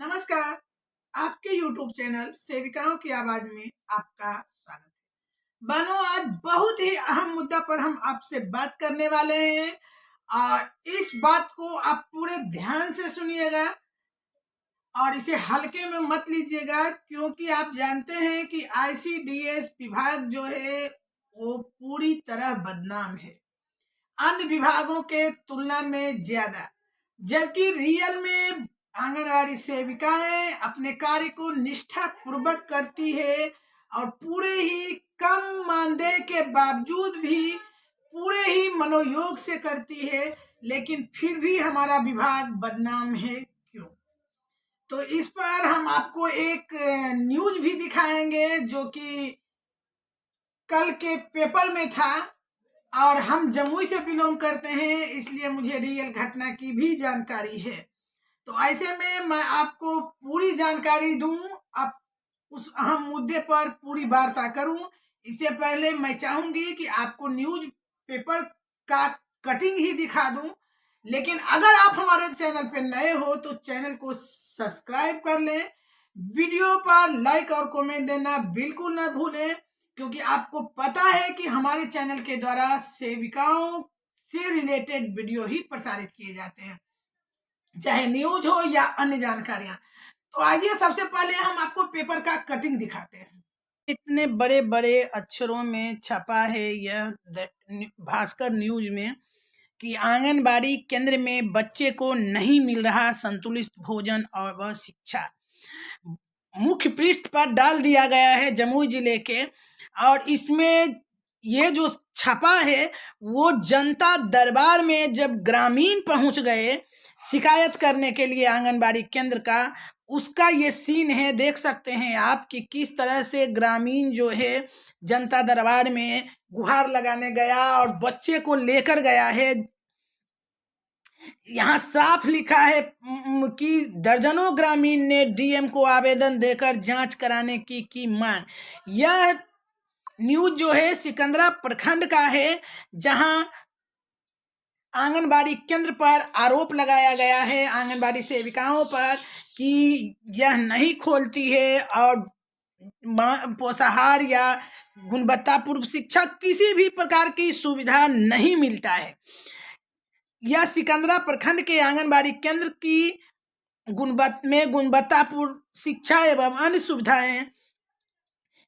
नमस्कार। आपके YouTube channel सेविकाओं की आवाज में आपका स्वागत है। बनो, आज बहुत ही अहम मुद्दा पर हम आपसे बात करने वाले हैं और इस बात को आप पूरे ध्यान से सुनिएगा और इसे हल्के में मत लीजिएगा, क्योंकि आप जानते हैं कि ICDS विभाग जो है वो पूरी तरह बदनाम है, अन्य विभागों के तुलना में ज्यादा। जबकि रियल में आंगनवाड़ी सेविकाएं अपने कार्य को निष्ठा पूर्वक करती है और पूरे ही कम मानदेय के बावजूद भी पूरे ही मनोयोग से करती है, लेकिन फिर भी हमारा विभाग बदनाम है। क्यों? तो इस पर हम आपको एक न्यूज भी दिखाएंगे जो कि कल के पेपर में था और हम जमुई से बिलोंग करते हैं, इसलिए मुझे रियल घटना की भी जानकारी है। तो ऐसे में मैं आपको पूरी जानकारी दूं, अब उस अहम मुद्दे पर पूरी वार्ता करूं। इससे पहले मैं चाहूंगी कि आपको न्यूज पेपर का कटिंग ही दिखा दूं, लेकिन अगर आप हमारे चैनल पर नए हो तो चैनल को सब्सक्राइब कर लें, वीडियो पर लाइक और कमेंट देना बिल्कुल न भूलें, क्योंकि आपको पता है कि हमारे चैनल के द्वारा सेविकाओं से रिलेटेड वीडियो ही प्रसारित किए जाते हैं, चाहे न्यूज हो या अन्य जानकारियां। तो आइए सबसे पहले हम आपको पेपर का कटिंग दिखाते हैं। इतने बड़े बड़े अक्षरों में छपा है यह भास्कर न्यूज में कि आंगनबाड़ी केंद्र में बच्चे को नहीं मिल रहा संतुलित भोजन और वह शिक्षा। मुख्य पृष्ठ पर डाल दिया गया है जमुई जिले के, और इसमें ये जो छपा है वो जनता दरबार में जब ग्रामीण पहुंच गए शिकायत करने के लिए आंगनबाड़ी केंद्र का, उसका ये सीन है। देख सकते हैं आप कि किस तरह से ग्रामीण जो है जनता दरबार में गुहार लगाने गया और बच्चे को लेकर गया है। यहाँ साफ लिखा है कि दर्जनों ग्रामीण ने डीएम को आवेदन देकर जांच कराने की मांग। यह न्यूज जो है सिकंदरा प्रखंड का है, जहां आंगनबाड़ी केंद्र पर आरोप लगाया गया है आंगनबाड़ी सेविकाओं पर कि यह नहीं खोलती है और पोषाहार या गुणवत्तापूर्ण शिक्षा किसी भी प्रकार की सुविधा नहीं मिलता है। यह सिकंदरा प्रखंड के आंगनबाड़ी केंद्र की गुणवत्तापूर्ण शिक्षा एवं अन्य सुविधाएं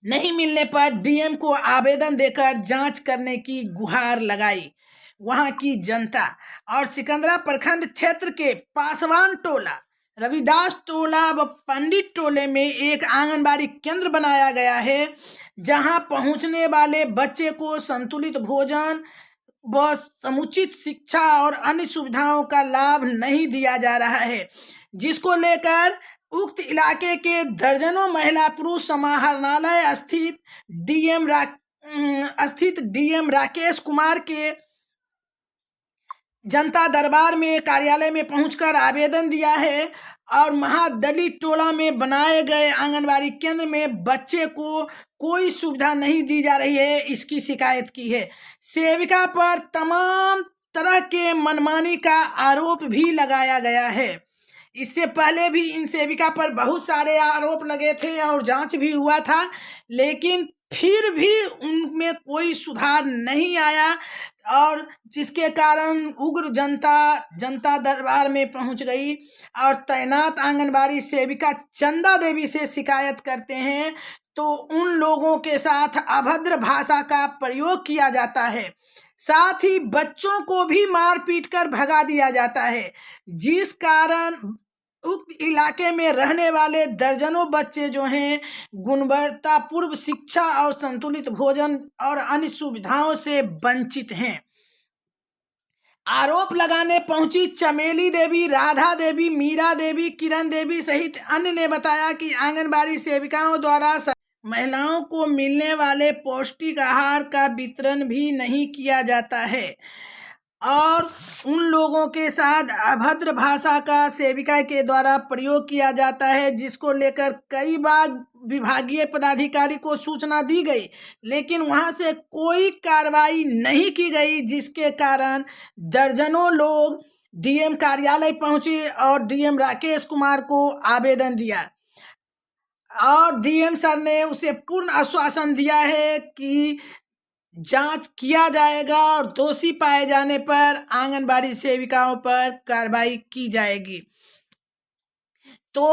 नहीं मिलने पर डीएम को आवेदन देकर जांच करने की गुहार लगाई वहां की जनता। और सिकंदरा प्रखंड क्षेत्र के पासवान टोला, रविदास टोला व पंडित टोले में एक आंगनबाड़ी केंद्र बनाया गया है, जहां पहुंचने वाले बच्चे को संतुलित भोजन व समुचित शिक्षा और अन्य सुविधाओं का लाभ नहीं दिया जा रहा है, जिसको लेकर उक्त इलाके के दर्जनों महिला पुरुष समाहरणालय स्थित डीएम राकेश कुमार के जनता दरबार में कार्यालय में पहुंचकर आवेदन दिया है और महादलित टोला में बनाए गए आंगनबाड़ी केंद्र में बच्चे को कोई सुविधा नहीं दी जा रही है, इसकी शिकायत की है। सेविका पर तमाम तरह के मनमानी का आरोप भी लगाया गया है। इससे पहले भी इन सेविका पर बहुत सारे आरोप लगे थे और जांच भी हुआ था, लेकिन फिर भी उनमें कोई सुधार नहीं आया, और जिसके कारण उग्र जनता दरबार में पहुंच गई और तैनात आंगनबाड़ी सेविका चंदा देवी से शिकायत करते हैं तो उन लोगों के साथ अभद्र भाषा का प्रयोग किया जाता है, साथ ही बच्चों को भी मार पीट कर भगा दिया जाता है, जिस कारण उक्त इलाके में रहने वाले दर्जनों बच्चे जो हैं गुणवत्तापूर्ण शिक्षा और संतुलित भोजन और अन्य सुविधाओं से वंचित हैं। आरोप लगाने पहुंची चमेली देवी, राधा देवी, मीरा देवी, किरण देवी सहित अन्य ने बताया कि आंगनबाड़ी सेविकाओं द्वारा महिलाओं को मिलने वाले पौष्टिक आहार का वितरण भी नहीं किया जाता है और उन लोगों के साथ अभद्र भाषा का सेविका के द्वारा प्रयोग किया जाता है, जिसको लेकर कई बार विभागीय पदाधिकारी को सूचना दी गई, लेकिन वहां से कोई कार्रवाई नहीं की गई, जिसके कारण दर्जनों लोग डीएम कार्यालय पहुंचे और डीएम राकेश कुमार को आवेदन दिया और डीएम सर ने उसे पूर्ण आश्वासन दिया है कि जांच किया जाएगा और दोषी पाए जाने पर आंगनबाड़ी सेविकाओं पर कार्रवाई की जाएगी। तो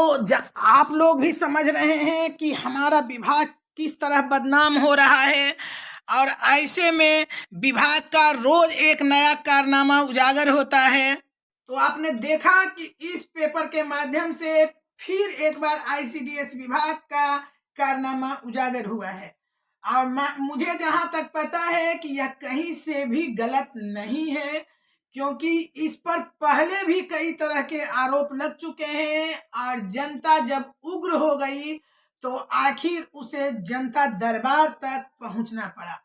आप लोग भी समझ रहे हैं कि हमारा विभाग किस तरह बदनाम हो रहा है और ऐसे में विभाग का रोज एक नया कारनामा उजागर होता है। तो आपने देखा कि इस पेपर के माध्यम से फिर एक बार आईसीडीएस विभाग का कारनामा उजागर हुआ है और मुझे जहां तक पता है कि यह कहीं से भी गलत नहीं है, क्योंकि इस पर पहले भी कई तरह के आरोप लग चुके हैं और जनता जब उग्र हो गई तो आखिर उसे जनता दरबार तक पहुंचना पड़ा।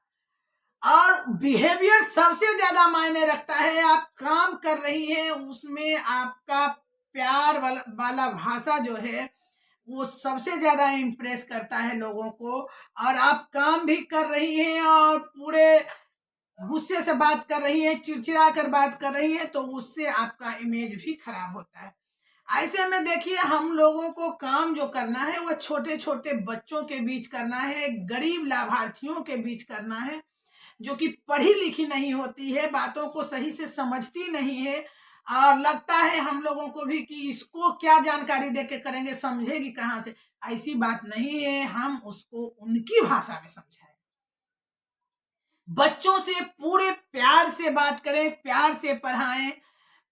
और बिहेवियर सबसे ज्यादा मायने रखता है। आप काम कर रही हैं उसमें आपका प्यार वाला भाषा जो है वो सबसे ज्यादा इम्प्रेस करता है लोगों को। और आप काम भी कर रही हैं और पूरे गुस्से से बात कर रही हैं, चिड़चिड़ा कर बात कर रही हैं, तो उससे आपका इमेज भी खराब होता है। ऐसे में देखिए, हम लोगों को काम जो करना है वह छोटे छोटे बच्चों के बीच करना है, गरीब लाभार्थियों के बीच करना है, जो कि पढ़ी लिखी नहीं होती है, बातों को सही से समझती नहीं है और लगता है हम लोगों को भी कि इसको क्या जानकारी देके करेंगे, समझेगी कहाँ से। ऐसी बात नहीं है, हम उसको उनकी भाषा में समझाएं। बच्चों से पूरे प्यार से बात करें, प्यार से पढ़ाएं।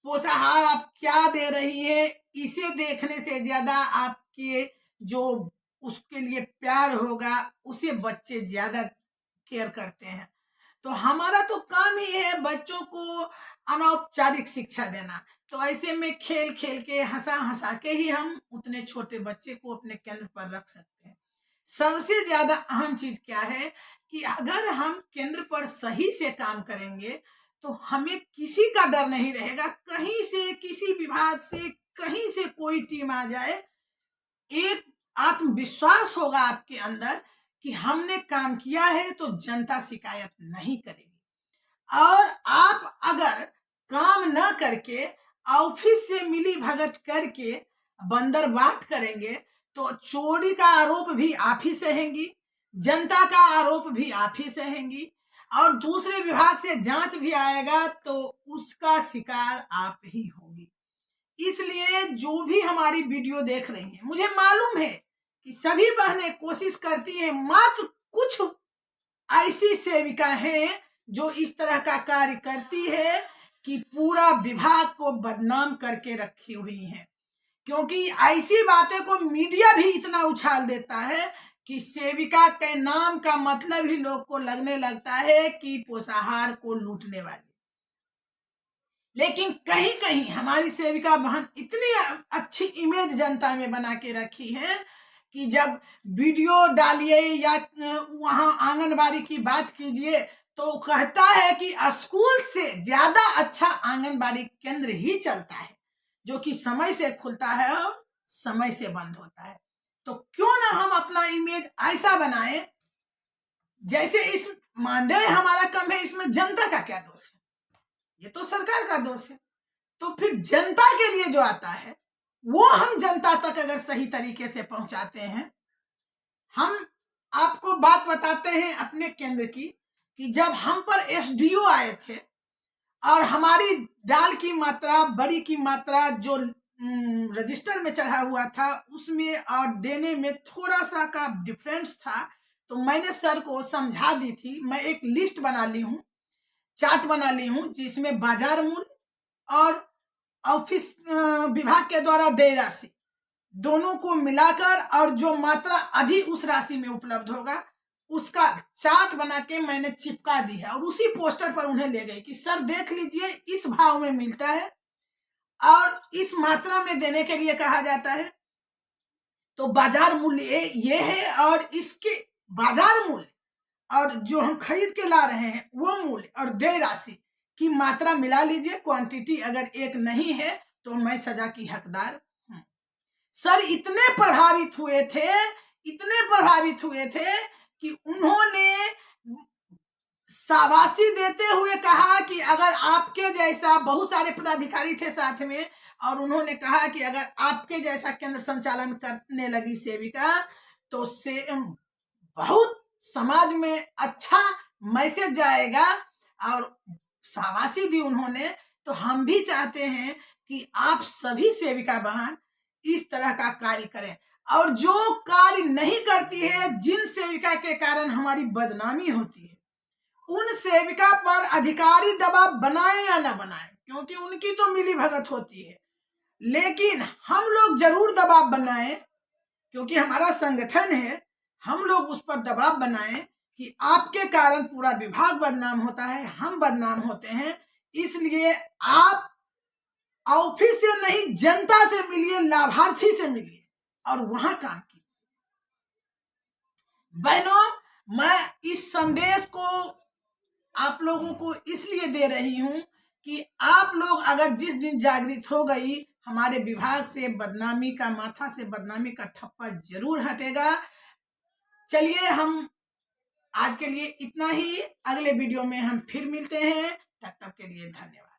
पोषाहार आप क्या दे रही है, इसे देखने से ज्यादा आपके जो उसके लिए प्यार होगा उसे बच्चे ज्यादा केयर करते हैं। तो हमारा तो काम ही है बच्चों को अनौपचारिक शिक्षा देना। तो ऐसे में खेल खेल के, हंसा हंसा के ही हम उतने छोटे बच्चे को अपने केंद्र पर रख सकते हैं। सबसे ज्यादा अहम चीज क्या है कि अगर हम केंद्र पर सही से काम करेंगे तो हमें किसी का डर नहीं रहेगा। कहीं से, किसी विभाग से, कहीं से कोई टीम आ जाए, एक आत्मविश्वास होगा आपके अंदर कि हमने काम किया है तो जनता शिकायत नहीं करेगी। और आप अगर काम न करके ऑफिस से मिली भगत करके बंदरवाट करेंगे तो चोरी का आरोप भी आप ही सहेंगी, जनता का आरोप भी आप ही सहेंगी और दूसरे विभाग से जांच भी आएगा तो उसका शिकार आप ही होगी। इसलिए जो भी हमारी वीडियो देख रही हैं, मुझे मालूम है कि सभी बहनें कोशिश करती हैं, मात्र कुछ ऐसी सेविका हैं जो इस तरह का कार्य करती है कि पूरा विभाग को बदनाम करके रखी हुई हैं। क्योंकि ऐसी बातें को मीडिया भी इतना उछाल देता है कि सेविका के नाम का मतलब ही लोग को लगने लगता है कि पोषाहार को लूटने वाली। लेकिन कहीं कहीं हमारी सेविका बहन इतनी अच्छी इमेज जनता में बना के रखी है कि जब वीडियो डालिए या वहां आंगनबाड़ी की बात कीजिए तो कहता है कि स्कूल से ज्यादा अच्छा आंगनबाड़ी केंद्र ही चलता है, जो कि समय से खुलता है और समय से बंद होता है। तो क्यों ना हम अपना इमेज ऐसा बनाएं जैसे इस मानदेय हमारा कम है, इसमें जनता का क्या दोष है? ये तो सरकार का दोष है। तो फिर जनता के लिए जो आता है वो हम जनता तक अगर सही तरीके से पहुंचाते हैं। हम आपको बात बताते हैं अपने केंद्र की कि जब हम पर एसडीओ आए थे और हमारी दाल की मात्रा, बड़ी की मात्रा जो रजिस्टर में चढ़ा हुआ था उसमें और देने में थोड़ा सा का डिफरेंस था, तो मैंने सर को समझा दी थी। मैं एक लिस्ट बना ली हूँ, चार्ट बना ली हूँ, जिसमें बाजार मूल्य और ऑफिस विभाग के द्वारा देय राशि दोनों को मिलाकर और जो मात्रा अभी उस राशि में उपलब्ध होगा उसका चार्ट बना के मैंने चिपका दी है और उसी पोस्टर पर उन्हें ले गई कि सर देख लीजिए, इस भाव में मिलता है और इस मात्रा में देने के लिए कहा जाता है। तो बाजार मूल्य ये है और इसके बाजार मूल्य और जो हम खरीद के ला रहे हैं वो मूल्य और देय राशि की मात्रा मिला लीजिए। क्वांटिटी अगर एक नहीं है तो मैं सजा की हकदार हूं। सर इतने प्रभावित हुए थे कि उन्होंने शाबाशी देते हुए कहा कि अगर आपके जैसा, बहुत सारे पदाधिकारी थे साथ में, और उन्होंने कहा कि अगर आपके जैसा केंद्र संचालन करने लगी सेविका तो से बहुत समाज में अच्छा मैसेज जाएगा। और शाबाशी दी उन्होंने। तो हम भी चाहते हैं कि आप सभी सेविका बहन इस तरह का कार्य करें, और जो कार्य नहीं करती है, जिन सेविका के कारण हमारी बदनामी होती है, उन सेविका पर अधिकारी दबाव बनाए या ना बनाए, क्योंकि उनकी तो मिली भगत होती है, लेकिन हम लोग जरूर दबाव बनाएं, क्योंकि हमारा संगठन है। हम लोग उस पर दबाव बनाएं कि आपके कारण पूरा विभाग बदनाम होता है, हम बदनाम होते हैं, इसलिए आप ऑफिस से नहीं जनता से मिलिए, लाभार्थी से मिलिए और वहां काम कीजिए। बहनों, मैं इस संदेश को आप लोगों को इसलिए दे रही हूं कि आप लोग अगर जिस दिन जागृत हो गई, हमारे विभाग से बदनामी का, माथा से बदनामी का ठप्पा जरूर हटेगा। चलिए, हम आज के लिए इतना ही। अगले वीडियो में हम फिर मिलते हैं। तब तक के लिए धन्यवाद।